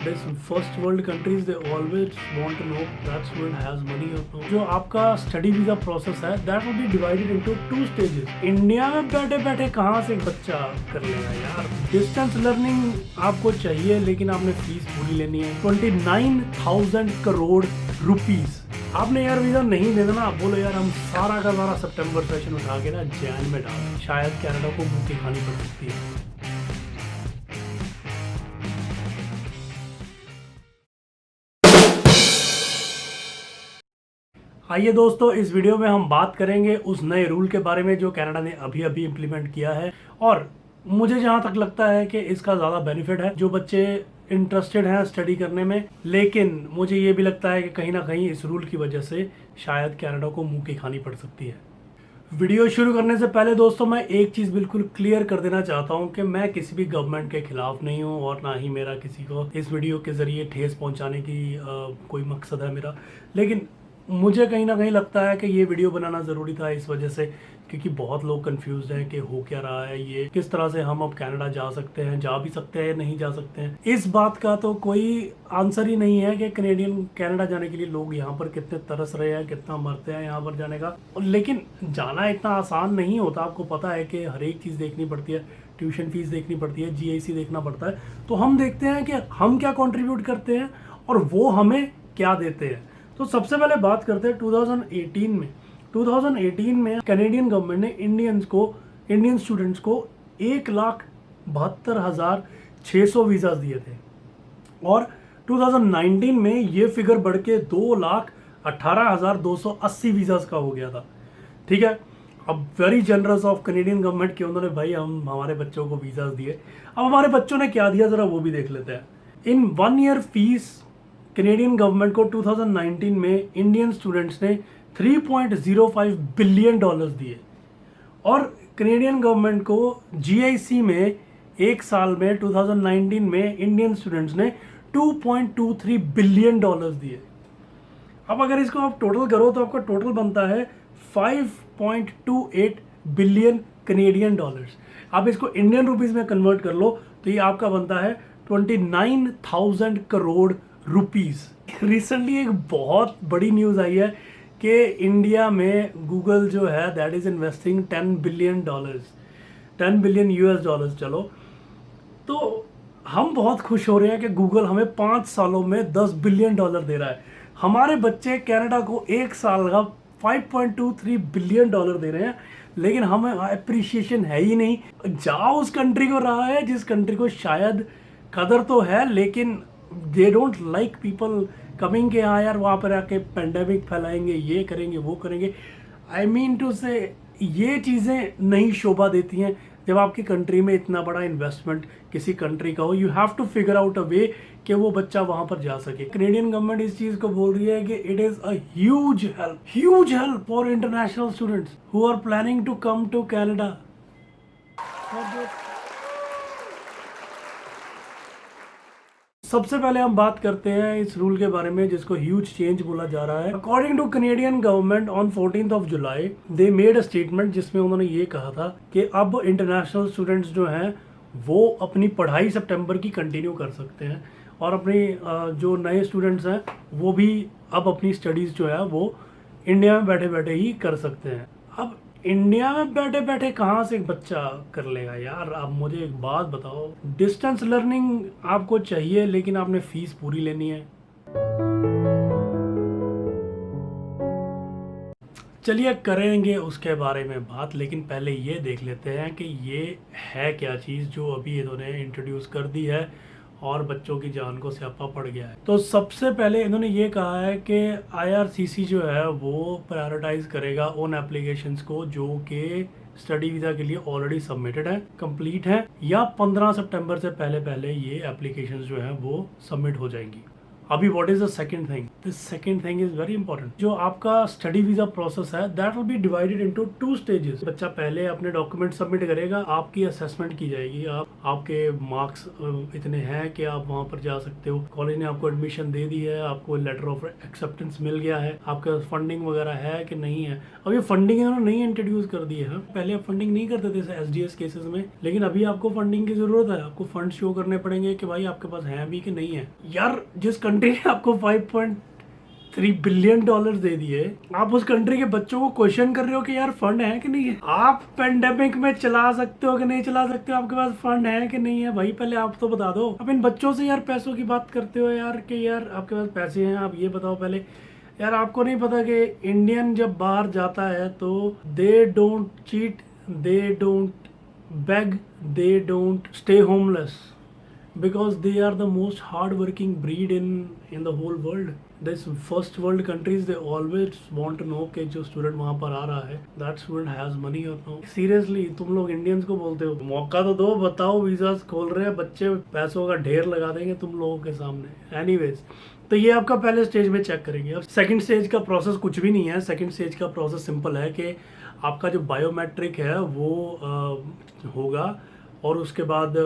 This first world countries they always want to know that student has money or no. जो आपका study visa process है that will be divided into two stages. India में बैठे बैठे कहाँ से एक बच्चा कर लेगा यार. डिस्टेंस लर्निंग आपको चाहिए लेकिन आपने फीस पूरी लेनी है 29,000 करोड़ रुपीस. आपने यार वीजा नहीं देना ना, बोलो यार हम सारा का सारा सितंबर सेशन उठा के ना जैन में डालें, शायद कनाडा को मुंह की खानी पड़ सकती है. आइए दोस्तों, इस वीडियो में हम बात करेंगे उस नए रूल के बारे में जो कनाडा ने अभी अभी इम्प्लीमेंट किया है, और मुझे जहां तक लगता है कि इसका ज़्यादा बेनिफिट है जो बच्चे इंटरेस्टेड हैं स्टडी करने में. लेकिन मुझे ये भी लगता है कि कहीं ना कहीं इस रूल की वजह से शायद कनाडा को मुंह की खानी पड़ सकती है. वीडियो शुरू करने से पहले दोस्तों मैं एक चीज़ बिल्कुल क्लियर कर देना चाहता हूं कि मैं किसी भी गवर्नमेंट के खिलाफ नहीं हूं और ना ही मेरा किसी को इस वीडियो के ज़रिए ठेस पहुंचाने की कोई मकसद है मेरा. लेकिन मुझे कहीं ना कहीं लगता है कि ये वीडियो बनाना ज़रूरी था इस वजह से क्योंकि बहुत लोग कंफ्यूज हैं कि हो क्या रहा है, ये किस तरह से हम अब कनाडा जा सकते हैं, जा भी सकते हैं या नहीं जा सकते हैं. इस बात का तो कोई आंसर ही नहीं है कि कनाडा जाने के लिए लोग यहाँ पर कितने तरस रहे हैं, कितना मरते हैं यहाँ पर जाने का. लेकिन जाना इतना आसान नहीं होता. आपको पता है कि हर एक चीज़ देखनी पड़ती है, ट्यूशन फीस देखनी पड़ती है, GIC देखना पड़ता है. तो हम देखते हैं कि हम क्या कंट्रीब्यूट करते हैं और वो हमें क्या देते हैं. तो सबसे पहले बात करते हैं 2018 में कैनेडियन गवर्नमेंट ने इंडियन स्टूडेंट्स को 1,72,600 वीज़ा दिए थे और 2019 में ये फिगर बढ़ के 2,18,280 वीज़ाज का हो गया था. ठीक है, अब very generous of Canadian government कि उन्होंने भाई हम हमारे बच्चों को वीज़ाज दिए. अब हमारे बच्चों ने क्या दिया ज़रा वो भी देख लेते हैं. इन 1 ईयर फीस कैनेडियन गवर्नमेंट को 2019 में इंडियन स्टूडेंट्स ने $3.05 बिलियन दिए और कैनेडियन गवर्नमेंट को GIC में एक साल में 2019 में इंडियन स्टूडेंट्स ने $2.23 बिलियन दिए. अब अगर इसको आप टोटल करो तो आपका टोटल बनता है 5.28 बिलियन कैनेडियन डॉलर्स. आप इसको इंडियन रुपीस में कन्वर्ट कर लो तो ये आपका बनता है 29,000 करोड़ रुपीस. रिसेंटली एक बहुत बड़ी न्यूज़ आई है कि इंडिया में गूगल जो है that is investing $10 billion US. चलो, तो हम बहुत खुश हो रहे हैं कि गूगल हमें 5 सालों में $10 बिलियन दे रहा है. हमारे बच्चे कनाडा को एक साल का $5.23 बिलियन दे रहे हैं, लेकिन हमें अप्रिशिएशन है ही नहीं. जाओ उस कंट्री को रहा है जिस कंट्री को शायद कदर तो है लेकिन they don't like people coming के हाँ यार वहाँ पर आके पेंडेमिक फैलाएंगे, ये करेंगे वो करेंगे. आई मीन टू से ये चीज़ें नहीं शोभा देती हैं जब आपकी कंट्री में इतना बड़ा इन्वेस्टमेंट किसी कंट्री का हो. You have to figure out a way कि वो बच्चा वहाँ पर जा सके. कैनेडियन गवर्नमेंट इस चीज़ को बोल रही है कि it is a huge help for international students who are planning to come to Canada. सबसे पहले हम बात करते हैं इस रूल के बारे में जिसको ह्यूज चेंज बोला जा रहा है. According two Canadian government on 14 July they made a statement जिसमें उन्होंने ये कहा था कि अब इंटरनेशनल स्टूडेंट्स जो हैं वो अपनी पढ़ाई सितंबर की कंटिन्यू कर सकते हैं और अपनी जो नए स्टूडेंट्स हैं वो भी अब अपनी स्टडीज़ जो है वो इंडिया में बैठे बैठे ही कर सकते हैं. अब इंडिया में बैठे बैठे कहाँ से एक बच्चा कर लेगा यार. आप मुझे एक बात बताओ, डिस्टेंस लर्निंग आपको चाहिए लेकिन आपने फीस पूरी लेनी है. चलिए करेंगे उसके बारे में बात, लेकिन पहले ये देख लेते हैं कि ये है क्या चीज़ जो अभी इन्होंने इंट्रोड्यूस कर दी है और बच्चों की जान को स्यापा पड़ गया है. तो सबसे पहले इन्होंने ये कहा है कि IRCC जो है वो प्रायोरिटाइज करेगा उन एप्लीकेशंस को जो कि स्टडी वीज़ा के लिए ऑलरेडी सबमिटेड है, कंप्लीट है या 15 सितंबर से पहले पहले ये एप्लीकेशंस जो है वो सबमिट हो जाएंगी. अभी what is the second thing, this second thing is very important. जो आपका स्टडी वीजा प्रोसेस है that will be divided into 2 stages. बच्चा पहले अपने डॉक्यूमेंट सबमिट करेगा, आपकी असेसमेंट की जाएगी, आपके मार्क्स इतने हैं कि आप वहां पर जा सकते हो, कॉलेज ने आपको एडमिशन दे दी है, आपको लेटर ऑफ एक्सेप्टेंस मिल गया है, आपका फंडिंग वगैरह है कि नहीं है। अब ये फंडिंग इन्होंने नहीं इंट्रोड्यूस कर दी है, पहले आप फंडिंग नहीं करते थे एसडीएस केसेस में, लेकिन अभी आपको फंडिंग की जरूरत है। आपको फंड शो करने पड़ेंगे कि भाई आपके पास है भी कि नहीं है। यार जिस कंट्री ने आपको 5.3 बिलियन डॉलर दे दिए, आप उस कंट्री के बच्चों को क्वेश्चन कर रहे हो कि यार फंड है कि नहीं है। आप पेंडेमिक में चला सकते हो कि नहीं चला सकते हो, आपके पास फंड है कि नहीं है, भाई पहले आप तो बता दो। अब इन बच्चों से यार पैसों की बात करते हो यार कि यार आपके पास पैसे हैं, आप ये बताओ पहले। यार आपको नहीं पता कि इंडियन जब बाहर जाता है तो they don't cheat, they don't beg, they don't stay homeless, because they are the most hard working breed in the whole world. This first world countries, they always want to know कि जो student वहाँ पर आ रहा है that student has money or no. Seriously तुम लोग Indians को बोलते हो मौका तो दो, बताओ वीजा खोल रहे हैं बच्चे, पैसों का ढेर लगा देंगे तुम लोगों के सामने। एनीवेज, तो ये आपका पहले स्टेज में चेक करेंगे। अब सेकंड स्टेज का प्रोसेस कुछ भी नहीं है। सेकंड स्टेज का प्रोसेस सिंपल है कि आपका जो बायोमेट्रिक है वो होगा और उसके बाद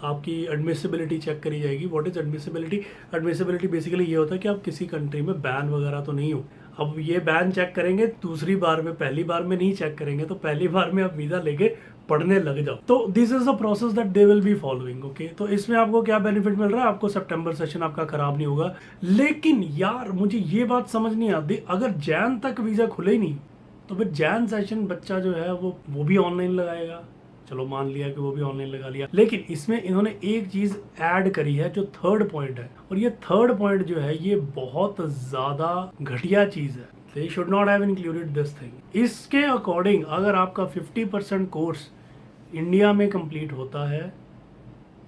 आपकी एडमिसिबिलिटी चेक करी जाएगी। What is admissibility? Admissibility basically ये होता है कि आप किसी कंट्री में बैन वगैरह तो नहीं हो। अब ये बैन चेक करेंगे दूसरी बार में, पहली बार में नहीं चेक करेंगे। तो पहली बार में आप वीज़ा लेके पढ़ने लग जाओ। तो this is the process that they will be following. Okay, तो इसमें आपको क्या बेनिफिट मिल रहा है? आपको सितंबर सेशन आपका खराब नहीं होगा। लेकिन यार मुझे ये बात समझ नहीं आती, अगर जैन तक वीज़ा खुले ही नहीं तो फिर जैन सेशन बच्चा जो है वो भी ऑनलाइन लगाएगा। चलो मान लिया कि वो भी ऑनलाइन लगा लिया, लेकिन इसमें इन्होंने एक चीज ऐड करी है जो थर्ड पॉइंट है, और ये थर्ड पॉइंट जो है ये बहुत ज्यादा घटिया चीज है। They should not have included this thing. इसके अकॉर्डिंग अगर आपका 50% कोर्स इंडिया में कंप्लीट होता है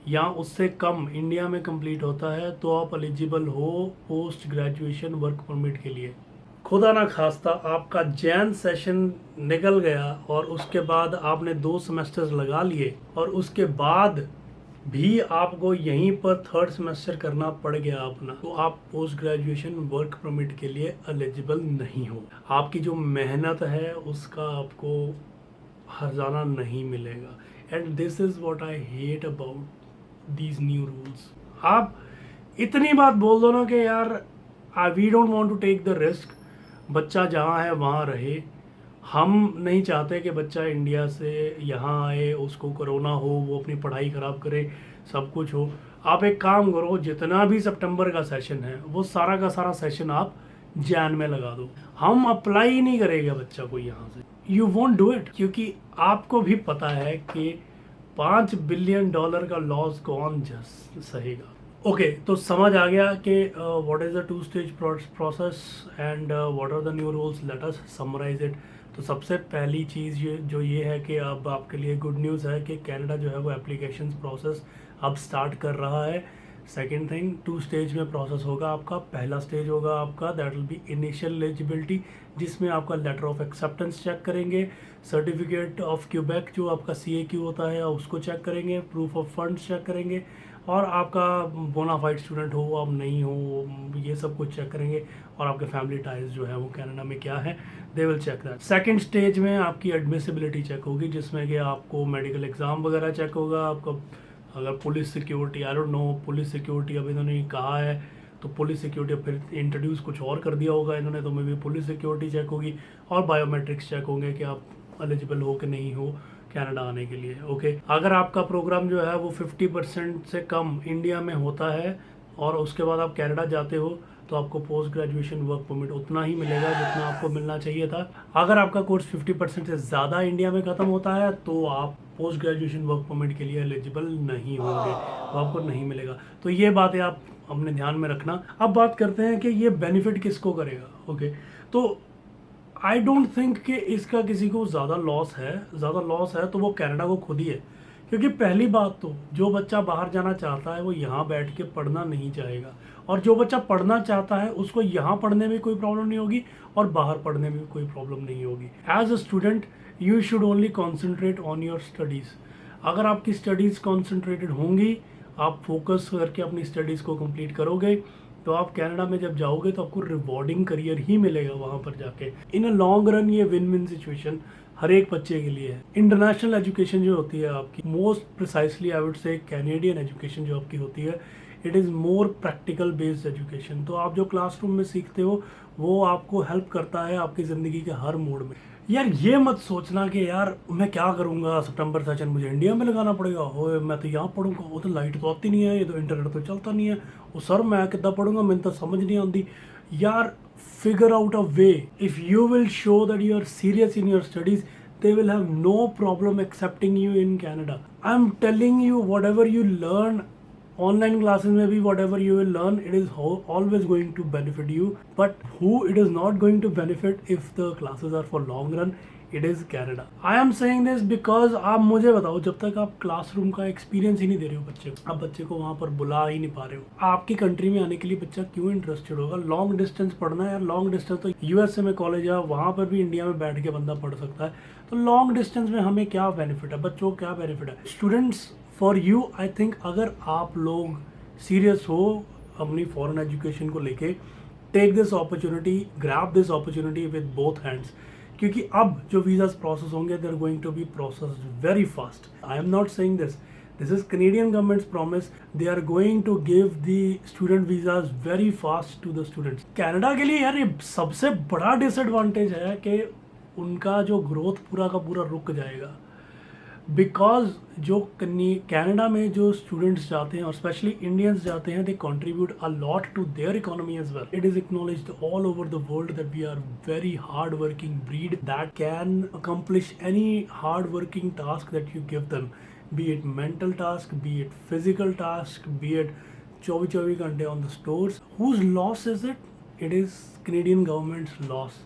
या उससे कम इंडिया में कंप्लीट होता है तो आप एलिजिबल हो पोस्ट ग्रेजुएशन वर्क परमिट के लिए। खुदा ना खास्ता आपका जैन सेशन निकल गया और उसके बाद आपने 2 सेमेस्टर्स लगा लिए और उसके बाद भी आपको यहीं पर थर्ड सेमेस्टर करना पड़ गया अपना, तो आप पोस्ट ग्रेजुएशन वर्क परमिट के लिए एलिजिबल नहीं हो। आपकी जो मेहनत है उसका आपको हर्जाना नहीं मिलेगा। And this is what I hate about these new rules. आप इतनी बात बोल दो ना कि यार we don't want to take the risk, बच्चा जहाँ है वहाँ रहे। हम नहीं चाहते कि बच्चा इंडिया से यहाँ आए, उसको कोरोना हो, वो अपनी पढ़ाई ख़राब करे, सब कुछ हो। आप एक काम करो, जितना भी सितंबर का सेशन है वो सारा का सारा सेशन आप जैन में लगा दो। हम अप्लाई ही नहीं करेगा बच्चा कोई यहाँ से। यू वोंट डू इट, क्योंकि आपको भी पता है कि $5 बिलियन का लॉस कौन सहेगा। ओके, तो समझ आ गया कि what is the 2 stage process and what are the new rules. Let us summarise it. तो सबसे पहली चीज़ जो ये है कि अब आपके लिए गुड न्यूज़ है कि कनाडा जो है वो एप्लीकेशन प्रोसेस अब स्टार्ट कर रहा है। सेकेंड थिंग, 2 स्टेज में प्रोसेस होगा आपका। पहला स्टेज होगा आपका that will be initial eligibility, जिसमें आपका लेटर ऑफ एक्सेप्टेंस चेक करेंगे, सर्टिफिकेट ऑफ क्यूबेक जो आपका CAQ होता है उसको चेक करेंगे, प्रूफ ऑफ फंड्स चेक करेंगे, और आपका बोनाफाइड स्टूडेंट हो आप नहीं हो ये सब कुछ चेक करेंगे, और आपके फैमिली टाइज जो है वो कनाडा में क्या है they will check that. Second stage में आपकी एडमिसिबिलिटी चेक होगी, जिसमें कि आपको मेडिकल एग्ज़ाम वगैरह चेक होगा। आपका अगर police security, I don't know police security अभी इन्होंने कहा है तो पुलिस सिक्योरिटी फिर इंट्रोड्यूस कुछ और कर दिया होगा इन्होंने, तो मे भी पुलिस सिक्योरिटी चेक होगी, और बायोमेट्रिक्स चेक होंगे कि आप एलिजिबल हो कि नहीं हो कनाडा आने के लिए। ओके, अगर आपका प्रोग्राम जो है वो 50% से कम इंडिया में होता है और उसके बाद आप कनाडा जाते हो तो आपको पोस्ट ग्रेजुएशन वर्क परमिट उतना ही मिलेगा जितना आपको मिलना चाहिए था। अगर आपका कोर्स 50% से ज़्यादा इंडिया में ख़त्म होता है तो आप पोस्ट ग्रेजुएशन वर्क परमिट के लिए एलिजिबल नहीं होंगे, तो आपको नहीं मिलेगा। तो ये बातें आप अपने ध्यान में रखना। अब बात करते हैं कि ये बेनिफिट किसको करेगा। ओके, तो आई डोंट थिंक कि इसका किसी को ज़्यादा लॉस है तो वो कनाडा को खुद ही है, क्योंकि पहली बात तो जो बच्चा बाहर जाना चाहता है वो यहाँ बैठ के पढ़ना नहीं चाहेगा, और जो बच्चा पढ़ना चाहता है उसको यहाँ पढ़ने में कोई प्रॉब्लम नहीं होगी और बाहर पढ़ने में कोई प्रॉब्लम नहीं होगी। As a student you should only concentrate on your studies. अगर आपकी स्टडीज़ कॉन्सेंट्रेटेड होंगी, आप फोकस करके अपनी स्टडीज़ को कंप्लीट करोगे, तो आप कनाडा में जब जाओगे तो आपको रिवॉर्डिंग करियर ही मिलेगा वहाँ पर जाके। इन अ लॉन्ग रन ये विन विन सिचुएशन हर एक बच्चे के लिए है। इंटरनेशनल एजुकेशन जो होती है आपकी, most precisely I would say Canadian education जो आपकी होती है, it is more practical based education. तो आप जो क्लासरूम में सीखते हो वो आपको हेल्प करता है आपकी ज़िंदगी के हर मोड में। यार ये मत सोचना कि यार मैं क्या करूँगा, सितंबर सेशन मुझे इंडिया में लगाना पड़ेगा, हो मैं तो यहाँ पढ़ूँगा, वो तो लाइट तो आती नहीं है, ये तो इंटरनेट तो चलता नहीं है, वो सर मैं कितना पढ़ूँगा, मैंने तो समझ नहीं आती। यार figure out a way. If you will show that you are serious in your studies, they will have no problem accepting you in Canada. I'm telling you, whatever you learn online classes में भी, whatever you will learn, it is always going to benefit you. But who it is not going to benefit if the classes are for long run, it is Canada. I am saying this because आप मुझे बताओ, जब तक आप classroom का experience ही नहीं दे रहे हो बच्चे को, आप बच्चे को वहाँ पर बुला ही नहीं पा रहे हो, आपकी कंट्री में आने के लिए बच्चा क्यों इंटरेस्टेड होगा? लॉन्ग डिस्टेंस पढ़ना है यार, लॉन्ग डिस्टेंस तो यूएसए में कॉलेज है, वहाँ पर भी इंडिया में बैठ के बंदा पढ़ सकता है। तो लॉन्ग डिस्टेंस में हमें क्या बेनिफिट है, बच्चों को क्या बेनिफिट है? Students, for you I think, अगर आप लोग सीरियस हो अपनी फॉरेन एजुकेशन को लेके, take this opportunity, grab this opportunity with both hands. क्योंकि अब जो वीज़ाज प्रोसेस होंगे, they are going to be processed very fast. I am not saying this is Canadian government's promise, they are going to give the student visas very fast to the students. Canada के लिए यार ये सबसे बड़ा disadvantage है कि उनका जो ग्रोथ पूरा का पूरा रुक जाएगा, बिकॉज जो कनाडा में जो स्टूडेंट्स जाते हैं और स्पेशली इंडियंस जाते हैं, they contribute a lot to their economy as well. It is acknowledged all over the world that we are very hard working breed that can accomplish any hard working task that you give them, be it mental task, be it physical task, be it 24 घंटे on the stores. Whose loss is it? It is Canadian government's loss,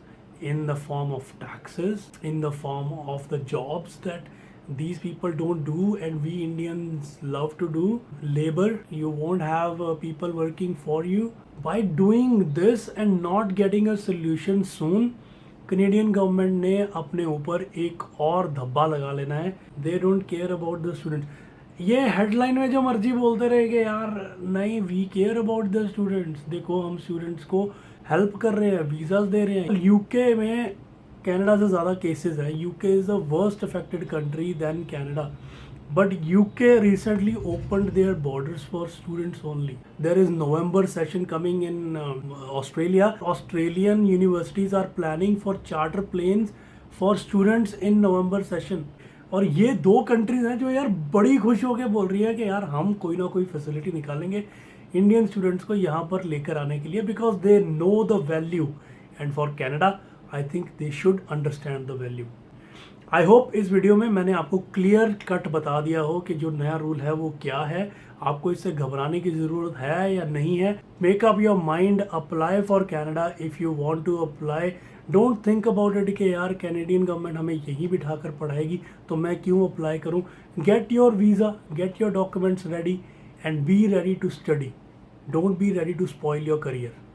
in the form of taxes, in the form of the jobs that these people don't do and we Indians love to do. Labor, you won't have people working for you. By doing this and not getting a solution soon, Canadian government ने अपने ऊपर एक और धब्बा लगा लेना है। They don't care about the students. ये हेडलाइन में जो मर्जी बोलते रहे कि यार नहीं, we care about the students, देखो हम स्टूडेंट्स को हेल्प कर रहे हैं, वीज़ाज दे रहे हैं। यूके में कनाडा से ज़्यादा केसेस है। UK is the worst affected country than Canada, but UK recently opened their borders for students only. There is November session coming in Australia. Australian universities are planning for charter planes for students in November session. और ये दो countries हैं जो यार बड़ी खुश होकर बोल रही है कि यार हम कोई ना कोई फैसिलिटी निकालेंगे इंडियन स्टूडेंट्स को यहाँ पर लेकर आने के लिए, because they know the value. And for Canada I think they should understand the value. I hope इस वीडियो में मैंने आपको क्लियर कट बता दिया हो कि जो नया रूल है वो क्या है, आपको इससे घबराने की ज़रूरत है या नहीं है। Make up your mind, apply for Canada if you want to apply. Don't think about it कि यार कैनेडियन गवर्नमेंट हमें यहीं बिठाकर पढ़ाएगी तो मैं क्यों अप्लाई करूं। Get your visa, get your documents ready and be ready to study. Don't be ready to spoil your career.